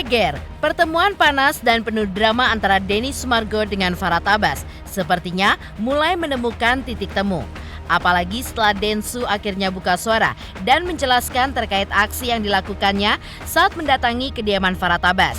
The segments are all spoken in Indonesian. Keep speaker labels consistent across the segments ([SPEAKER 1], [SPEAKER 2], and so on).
[SPEAKER 1] Ger, pertemuan panas dan penuh drama antara Denny Sumargo dengan Farah Tabas sepertinya mulai menemukan titik temu. Apalagi setelah Densu akhirnya buka suara dan menjelaskan terkait aksi yang dilakukannya saat mendatangi kediaman Farah Tabas.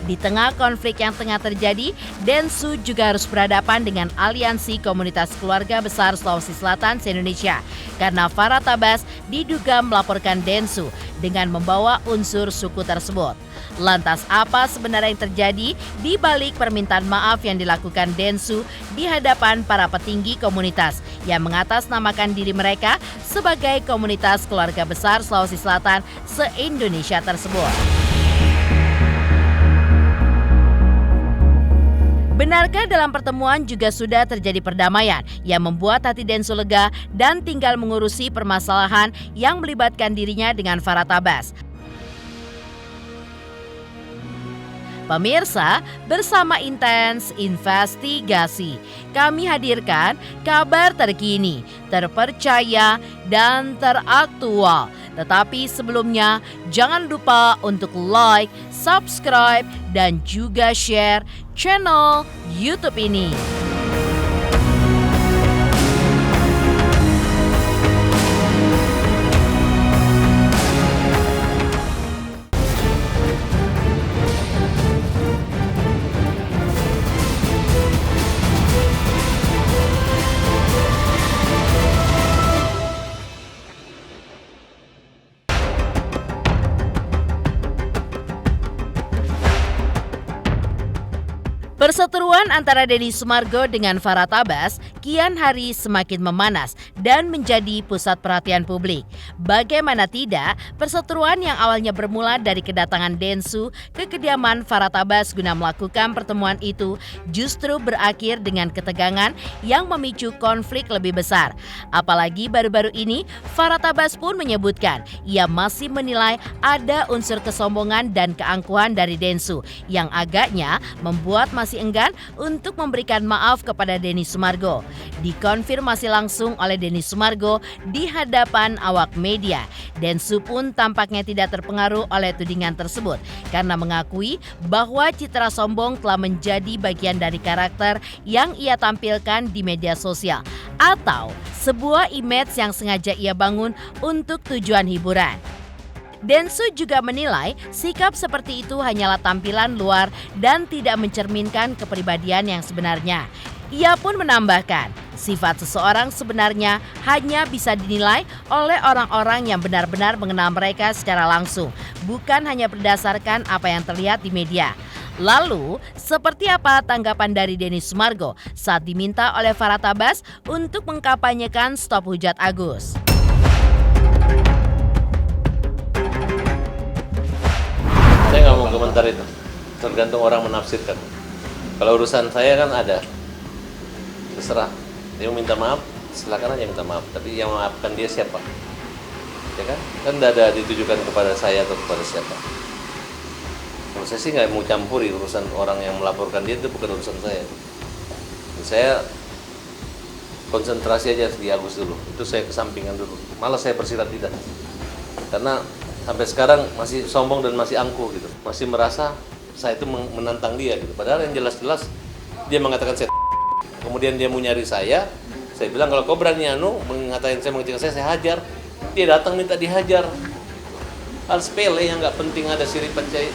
[SPEAKER 1] Di tengah konflik yang tengah terjadi, Densu juga harus berhadapan dengan Aliansi Komunitas Keluarga Besar Sulawesi Selatan se-Indonesia karena Farah Tabas diduga melaporkan Densu dengan membawa unsur suku tersebut. Lantas apa sebenarnya yang terjadi di balik permintaan maaf yang dilakukan Densu di hadapan para petinggi komunitas yang mengatasnamakan diri mereka sebagai Komunitas Keluarga Besar Sulawesi Selatan se-Indonesia tersebut? Benarkah dalam pertemuan juga sudah terjadi perdamaian yang membuat hati Densu lega dan tinggal mengurusi permasalahan yang melibatkan dirinya dengan Farah Tabas? Pemirsa, bersama Intens Investigasi, kami hadirkan kabar terkini, terpercaya, dan teraktual. Tetapi sebelumnya, jangan lupa untuk like, subscribe, dan juga share channel YouTube ini. Perseteruan antara Denny Sumargo dengan Farah Tabas kian hari semakin memanas dan menjadi pusat perhatian publik. Bagaimana tidak, perseteruan yang awalnya bermula dari kedatangan Densu ke kediaman Farah Tabas guna melakukan pertemuan itu justru berakhir dengan ketegangan yang memicu konflik lebih besar. Apalagi baru-baru ini Farah Tabas pun menyebutkan ia masih menilai ada unsur kesombongan dan keangkuhan dari Densu yang agaknya membuat masih enggan untuk memberikan maaf kepada Denny Sumargo. Dikonfirmasi langsung oleh Denny Sumargo di hadapan awak media. Densu pun tampaknya tidak terpengaruh oleh tudingan tersebut karena mengakui bahwa citra sombong telah menjadi bagian dari karakter yang ia tampilkan di media sosial atau sebuah image yang sengaja ia bangun untuk tujuan hiburan. Densu juga menilai sikap seperti itu hanyalah tampilan luar dan tidak mencerminkan kepribadian yang sebenarnya. Ia pun menambahkan, sifat seseorang sebenarnya hanya bisa dinilai oleh orang-orang yang benar-benar mengenal mereka secara langsung, bukan hanya berdasarkan apa yang terlihat di media. Lalu, seperti apa tanggapan dari Denny Sumargo saat diminta oleh Farah Tabas untuk mengkampanyekan Stop Hujat Agus?
[SPEAKER 2] Saya nggak mau komentar itu, tergantung orang menafsirkan. Kalau urusan saya kan ada, terserah. Dia minta maaf, silakan aja minta maaf. Tapi yang memaafkan dia siapa? Ya kan? Kan tidak ada ditujukan kepada saya atau kepada siapa. Kalau saya sih nggak mau campuri urusan orang yang melaporkan dia, itu bukan urusan saya. Saya konsentrasi aja di Agus dulu, itu saya kesampingan dulu. Malah saya persilat tidak, karena sampai sekarang masih sombong dan masih angkuh gitu, masih merasa saya itu menantang dia gitu. Padahal yang jelas-jelas dia mengatakan saya, kemudian dia mau nyari saya bilang kalau kau berani mengatakan saya mengecilkan saya hajar. Dia datang minta dihajar. Hal sepele yang nggak penting, ada siri pancai,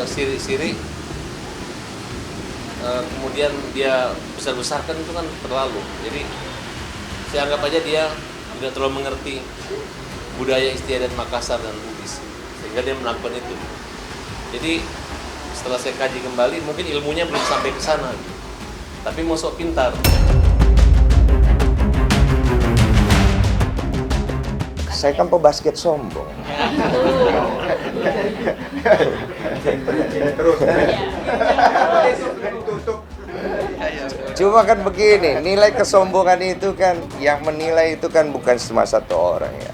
[SPEAKER 2] siri, kemudian dia besar-besarkan, itu kan terlalu. Jadi saya anggap aja dia tidak terlalu mengerti budaya istiadat Makassar dan Bugis, sehingga dia melakukan itu. Jadi setelah saya kaji kembali, mungkin ilmunya belum sampai ke sana, tapi mau sok pintar.
[SPEAKER 3] Saya kan pebasket sombong. Cuma kan begini, nilai kesombongan itu kan, yang menilai itu kan bukan cuma satu orang ya.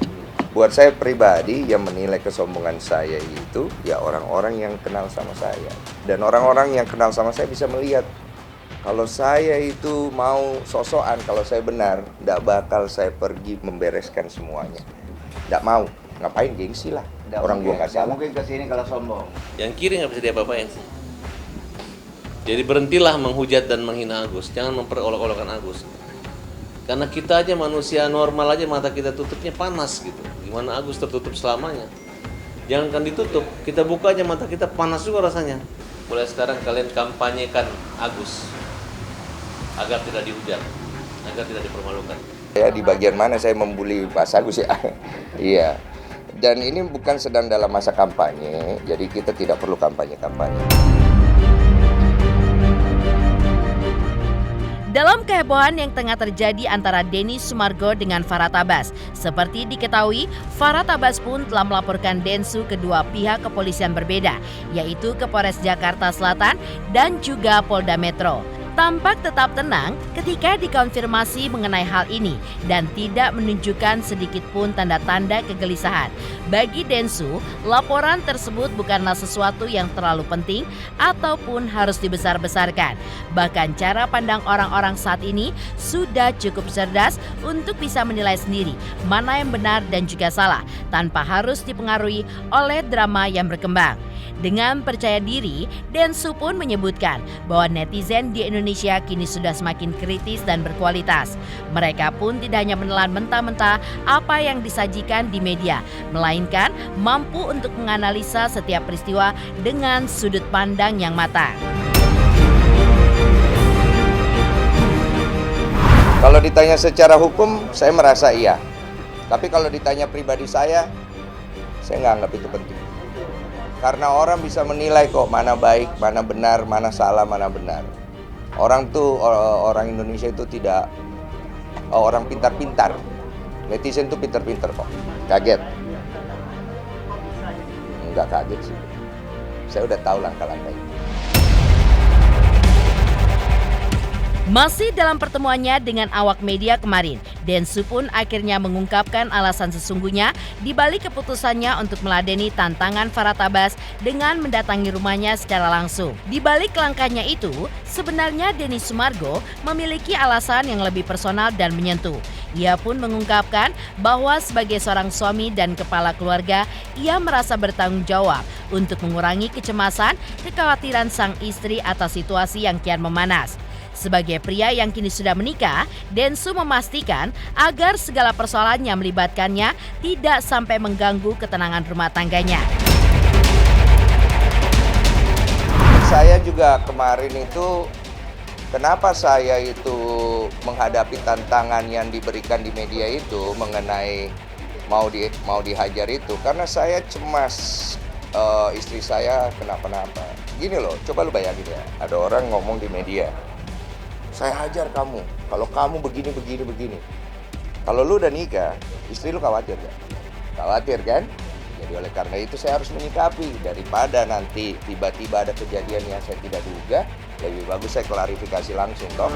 [SPEAKER 3] Buat saya pribadi, yang menilai kesombongan saya itu ya orang-orang yang kenal sama saya. Dan orang-orang yang kenal sama saya bisa melihat Kalau saya itu mau sosokan, kalau saya benar, tidak bakal saya pergi membereskan semuanya. Tidak mau, ngapain gengsi lah. Orang gua nggak salah.
[SPEAKER 4] Mungkin kesini kalau sombong.
[SPEAKER 2] Yang kiri nggak bisa diapa-apain. Jadi berhentilah menghujat dan menghina Agus, jangan memperolok-olokkan Agus. Karena kita aja manusia normal aja mata kita tutupnya panas gitu. Gimana Agus tertutup selamanya? Jangankan ditutup, kita buka aja mata kita panas juga rasanya. Mulai sekarang kalian kampanyekan Agus agar tidak dihujat, agar tidak dipermalukan.
[SPEAKER 3] Ya di bagian mana saya membuli Mas Agus ya? Iya. Dan ini bukan sedang dalam masa kampanye, jadi kita tidak perlu kampanye-kampanye.
[SPEAKER 1] Dalam kehebohan yang tengah terjadi antara Denny Sumargo dengan Farah Tabas, seperti diketahui, Farah Tabas pun telah melaporkan Densu ke dua pihak kepolisian berbeda, yaitu ke Polres Jakarta Selatan dan juga Polda Metro. Tampak tetap tenang ketika dikonfirmasi mengenai hal ini dan tidak menunjukkan sedikit pun tanda-tanda kegelisahan. Bagi Densu, laporan tersebut bukanlah sesuatu yang terlalu penting ataupun harus dibesar-besarkan. Bahkan cara pandang orang-orang saat ini sudah cukup cerdas untuk bisa menilai sendiri mana yang benar dan juga salah tanpa harus dipengaruhi oleh drama yang berkembang. Dengan percaya diri, Densu pun menyebutkan bahwa netizen di Indonesia kini sudah semakin kritis dan berkualitas. Mereka pun tidak hanya menelan mentah-mentah apa yang disajikan di media, melainkan mampu untuk menganalisa setiap peristiwa dengan sudut pandang yang matang.
[SPEAKER 3] Kalau ditanya secara hukum, saya merasa iya. Tapi kalau ditanya pribadi saya nggak anggap itu penting. Karena orang bisa menilai kok mana baik, mana benar, mana salah, mana benar. Orang Indonesia itu tidak orang pintar-pintar. Netizen tuh pintar-pintar kok. Kaget? Enggak kaget sih. Saya udah tahu langkah-langkah itu.
[SPEAKER 1] Masih dalam pertemuannya dengan awak media kemarin, Densu pun akhirnya mengungkapkan alasan sesungguhnya di balik keputusannya untuk meladeni tantangan Farah Tabas dengan mendatangi rumahnya secara langsung. Di balik langkahnya itu, sebenarnya Denny Sumargo memiliki alasan yang lebih personal dan menyentuh. Ia pun mengungkapkan bahwa sebagai seorang suami dan kepala keluarga, ia merasa bertanggung jawab untuk mengurangi kecemasan, kekhawatiran sang istri atas situasi yang kian memanas. Sebagai pria yang kini sudah menikah, Densu memastikan agar segala persoalan yang melibatkannya tidak sampai mengganggu ketenangan rumah tangganya.
[SPEAKER 3] Saya juga kemarin itu, kenapa saya itu menghadapi tantangan yang diberikan di media itu mengenai mau dihajar itu, karena saya cemas istri saya kenapa-napa. Gini loh, coba lu bayangin ya, ada orang ngomong di media, saya hajar kamu, kalau kamu begini. Kalau lu udah nikah, istri lu khawatir gak? Khawatir kan? Jadi oleh karena itu saya harus menyikapi. Daripada nanti tiba-tiba ada kejadian yang saya tidak duga, lebih bagus saya klarifikasi langsung toh.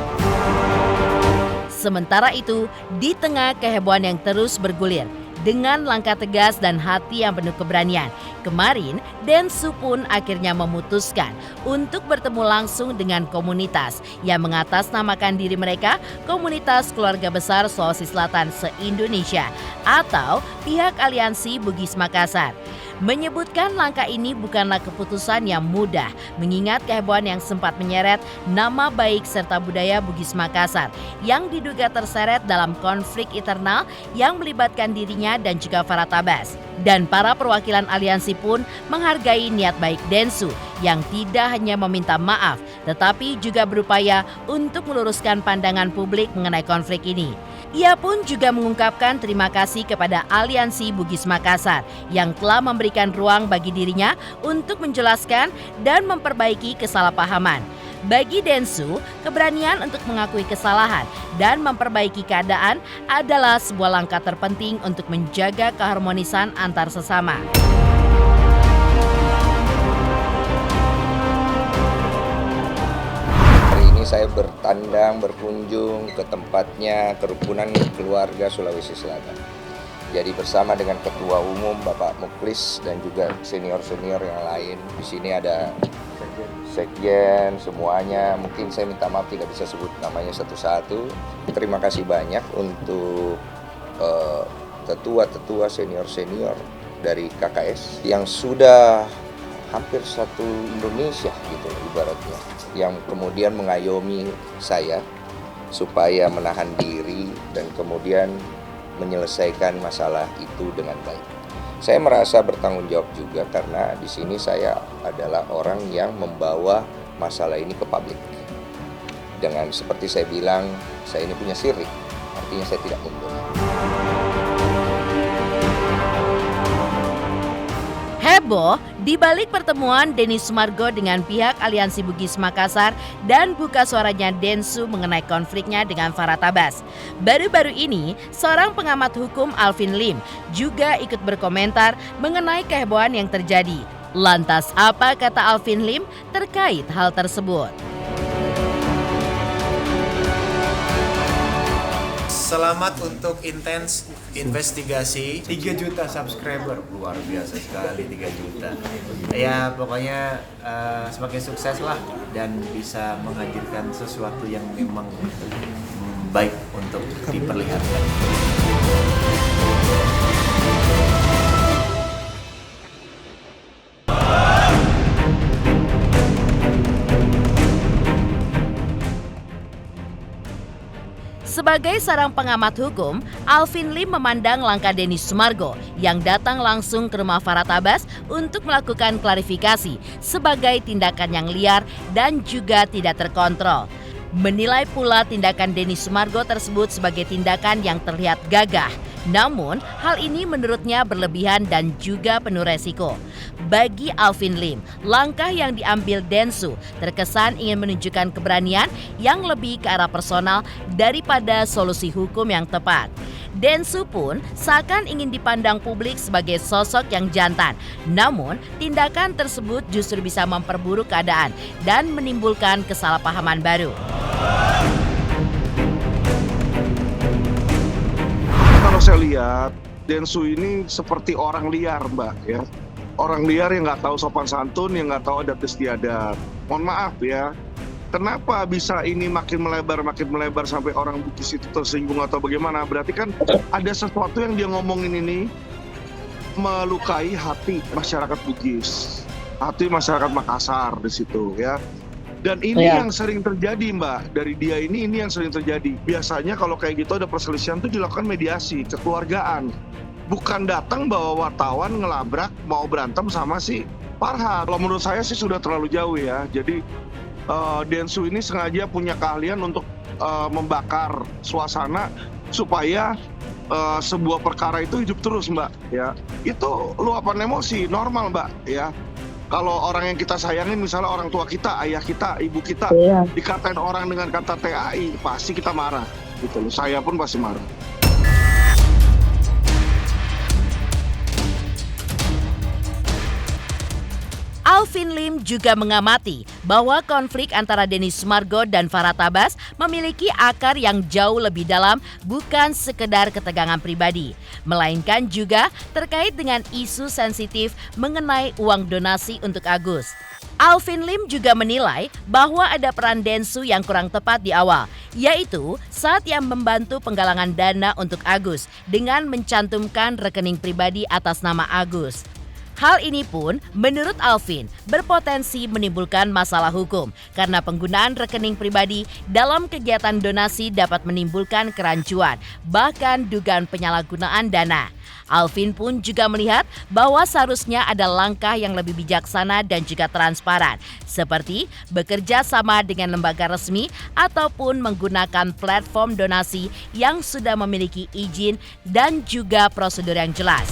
[SPEAKER 1] Sementara itu, di tengah kehebohan yang terus bergulir, dengan langkah tegas dan hati yang penuh keberanian, kemarin Densu pun akhirnya memutuskan untuk bertemu langsung dengan komunitas yang mengatasnamakan diri mereka Komunitas Keluarga Besar Sulawesi Selatan se-Indonesia atau pihak Aliansi Bugis Makassar. Menyebutkan langkah ini bukanlah keputusan yang mudah mengingat kehebohan yang sempat menyeret nama baik serta budaya Bugis Makassar yang diduga terseret dalam konflik internal yang melibatkan dirinya dan juga Farah Tabas. Dan para perwakilan aliansi pun menghargai niat baik Densu yang tidak hanya meminta maaf tetapi juga berupaya untuk meluruskan pandangan publik mengenai konflik ini. Ia pun juga mengungkapkan terima kasih kepada Aliansi Bugis Makassar yang telah memberikan ruang bagi dirinya untuk menjelaskan dan memperbaiki kesalahpahaman. Bagi Densu, keberanian untuk mengakui kesalahan dan memperbaiki keadaan adalah sebuah langkah terpenting untuk menjaga keharmonisan antar sesama.
[SPEAKER 3] Saya berkunjung ke tempatnya kerukunan keluarga Sulawesi Selatan. Jadi bersama dengan Ketua Umum Bapak Muklis dan juga senior-senior yang lain. Di sini ada sekjen, semuanya. Mungkin saya minta maaf tidak bisa sebut namanya satu-satu. Terima kasih banyak untuk tetua-tetua senior-senior dari KKS yang sudah hampir satu Indonesia gitu ibaratnya, yang kemudian mengayomi saya supaya menahan diri dan kemudian menyelesaikan masalah itu dengan baik. Saya merasa bertanggung jawab juga karena di sini saya adalah orang yang membawa masalah ini ke publik. Dengan seperti saya bilang, saya ini punya syirik, artinya saya tidak mundur.
[SPEAKER 1] Heboh di balik pertemuan Denny Sumargo dengan pihak Aliansi Bugis Makassar dan buka suaranya Densu mengenai konfliknya dengan Farah Tabas. Baru-baru ini, seorang pengamat hukum Alvin Lim juga ikut berkomentar mengenai kehebohan yang terjadi. Lantas apa kata Alvin Lim terkait hal tersebut?
[SPEAKER 4] Selamat untuk intens investigasi 3 juta subscriber, luar biasa sekali 3 juta. Ya pokoknya semakin sukses lah dan bisa menghadirkan sesuatu yang memang baik untuk diperlihatkan.
[SPEAKER 1] Sebagai seorang pengamat hukum, Alvin Lim memandang langkah Denny Sumargo yang datang langsung ke rumah Farah Tabas untuk melakukan klarifikasi sebagai tindakan yang liar dan juga tidak terkontrol. Menilai pula tindakan Denny Sumargo tersebut sebagai tindakan yang terlihat gagah. Namun, hal ini menurutnya berlebihan dan juga penuh resiko. Bagi Alvin Lim, langkah yang diambil Densu terkesan ingin menunjukkan keberanian yang lebih ke arah personal daripada solusi hukum yang tepat. Densu pun seakan ingin dipandang publik sebagai sosok yang jantan. Namun, tindakan tersebut justru bisa memperburuk keadaan dan menimbulkan kesalahpahaman baru.
[SPEAKER 5] Kalau saya lihat, Densu ini seperti orang liar, Mbak, ya. Orang liar yang nggak tahu sopan santun, yang nggak tahu adat istiadat. Mohon maaf ya, kenapa bisa ini makin melebar sampai orang Bugis itu tersinggung atau bagaimana? Berarti kan ada sesuatu yang dia ngomongin ini melukai hati masyarakat Bugis, hati masyarakat Makassar di situ, ya. Dan ini yang sering terjadi, Mbak. Dari dia ini yang sering terjadi. Biasanya kalau kayak gitu ada perselisihan itu dilakukan mediasi, kekeluargaan. Bukan datang bawa wartawan ngelabrak mau berantem sama si Farhat. Kalau menurut saya sih sudah terlalu jauh ya. Jadi Densu ini sengaja punya keahlian untuk membakar suasana supaya sebuah perkara itu hidup terus, Mbak. Ya, itu luapan emosi normal, Mbak. Ya. Kalau orang yang kita sayangin, misalnya orang tua kita, ayah kita, ibu kita, dikatain orang dengan kata TAI, pasti kita marah. Gitu loh. Saya pun pasti marah.
[SPEAKER 1] Alvin Lim juga mengamati bahwa konflik antara Denny Sumargo dan Farah Tabas memiliki akar yang jauh lebih dalam, bukan sekedar ketegangan pribadi, melainkan juga terkait dengan isu sensitif mengenai uang donasi untuk Agus. Alvin Lim juga menilai bahwa ada peran Densu yang kurang tepat di awal, yaitu saat ia membantu penggalangan dana untuk Agus dengan mencantumkan rekening pribadi atas nama Agus. Hal ini pun menurut Alvin berpotensi menimbulkan masalah hukum karena penggunaan rekening pribadi dalam kegiatan donasi dapat menimbulkan kerancuan, bahkan dugaan penyalahgunaan dana. Alvin pun juga melihat bahwa seharusnya ada langkah yang lebih bijaksana dan juga transparan, seperti bekerja sama dengan lembaga resmi ataupun menggunakan platform donasi yang sudah memiliki izin dan juga prosedur yang jelas.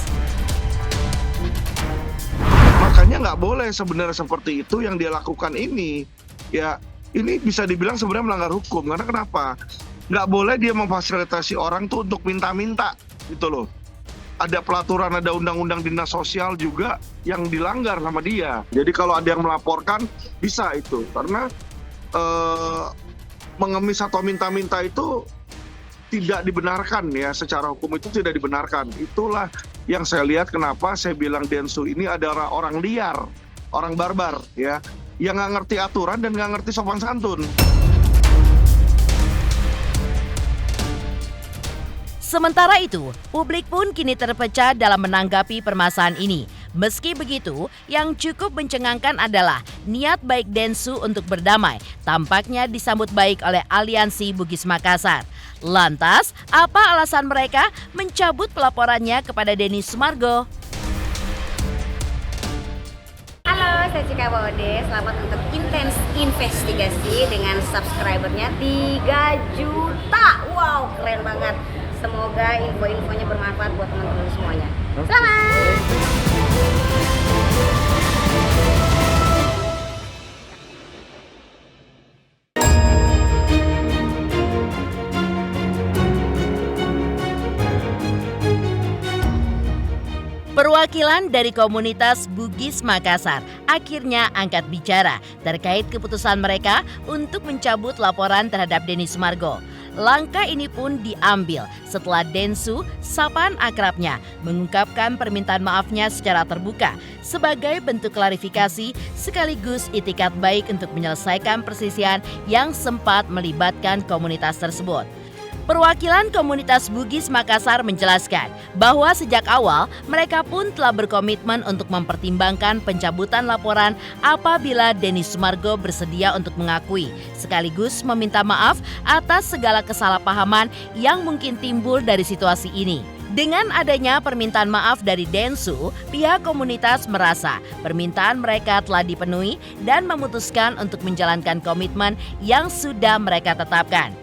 [SPEAKER 5] Makanya nggak boleh sebenarnya seperti itu yang dia lakukan ini. Ya, ini bisa dibilang sebenarnya melanggar hukum. Karena kenapa? Nggak boleh dia memfasilitasi orang tuh untuk minta-minta, gitu loh. Ada pelaturan, ada undang-undang dinas sosial juga yang dilanggar sama dia. Jadi kalau ada yang melaporkan, bisa itu. Karena mengemis atau minta-minta itu tidak dibenarkan ya, secara hukum itu tidak dibenarkan. Itulah yang saya lihat kenapa saya bilang Densu ini adalah orang liar, orang barbar ya. yang nggak ngerti aturan dan nggak ngerti sopan santun.
[SPEAKER 1] Sementara itu, publik pun kini terpecah dalam menanggapi permasalahan ini. Meski begitu, yang cukup mencengangkan adalah niat baik Densu untuk berdamai tampaknya disambut baik oleh Aliansi Bugis Makassar. Lantas, apa alasan mereka mencabut pelaporannya kepada Denny Sumargo?
[SPEAKER 6] Halo, saya Cika Bode. Selamat untuk Intens Investigasi dengan subscribernya 3 juta. Wow, keren banget. Semoga info-infonya bermanfaat buat teman-teman semuanya. Selamat!
[SPEAKER 1] Perwakilan dari komunitas Bugis Makassar akhirnya angkat bicara terkait keputusan mereka untuk mencabut laporan terhadap Denny Sumargo. Langkah ini pun diambil setelah Densu, sapaan akrabnya, mengungkapkan permintaan maafnya secara terbuka sebagai bentuk klarifikasi sekaligus itikat baik untuk menyelesaikan perselisihan yang sempat melibatkan komunitas tersebut. Perwakilan komunitas Bugis Makassar menjelaskan bahwa sejak awal mereka pun telah berkomitmen untuk mempertimbangkan pencabutan laporan apabila Denny Sumargo bersedia untuk mengakui, sekaligus meminta maaf atas segala kesalahpahaman yang mungkin timbul dari situasi ini. Dengan adanya permintaan maaf dari Densu, pihak komunitas merasa permintaan mereka telah dipenuhi dan memutuskan untuk menjalankan komitmen yang sudah mereka tetapkan.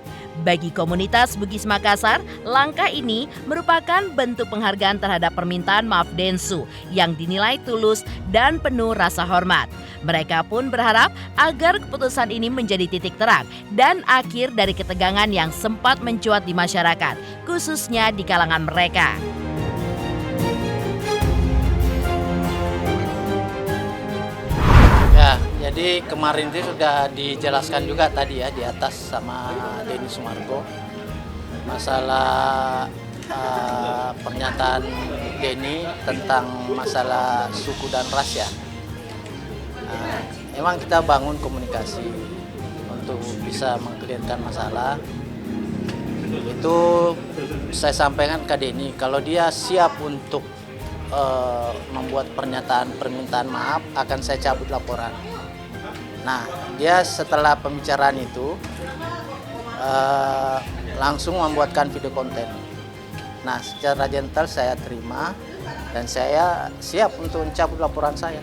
[SPEAKER 1] Bagi komunitas Bugis Makassar, langkah ini merupakan bentuk penghargaan terhadap permintaan maaf Densu yang dinilai tulus dan penuh rasa hormat. Mereka pun berharap agar keputusan ini menjadi titik terang dan akhir dari ketegangan yang sempat mencuat di masyarakat, khususnya di kalangan mereka.
[SPEAKER 7] Ya, jadi kemarin itu sudah dijelaskan juga tadi ya di atas sama Denny Sumargo masalah pernyataan Denny tentang masalah suku dan ras ya. Memang kita bangun komunikasi untuk bisa mengklirkan masalah. Itu saya sampaikan ke Denny kalau dia siap untuk membuat pernyataan permintaan maaf akan saya cabut laporan. Nah, dia setelah pembicaraan itu langsung membuatkan video konten. Nah, secara gentle saya terima dan saya siap untuk mencabut laporan saya.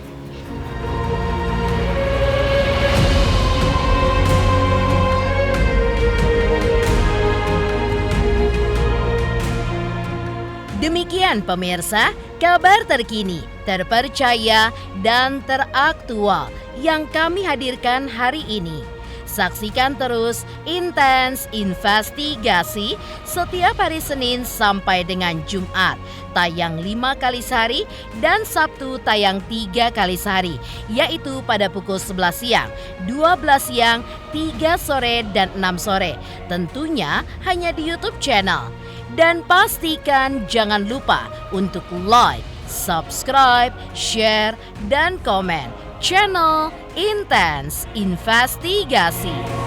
[SPEAKER 1] Demikian pemirsa, kabar terkini, terpercaya, dan teraktual yang kami hadirkan hari ini. Saksikan terus Intens Investigasi setiap hari Senin sampai dengan Jumat, tayang 5 kali sehari dan Sabtu tayang 3 kali sehari, yaitu pada pukul 11 siang, 12 siang, 3 sore, dan 6 sore. Tentunya hanya di YouTube channel. Dan pastikan jangan lupa untuk like, subscribe, share, dan komen channel Intens Investigasi.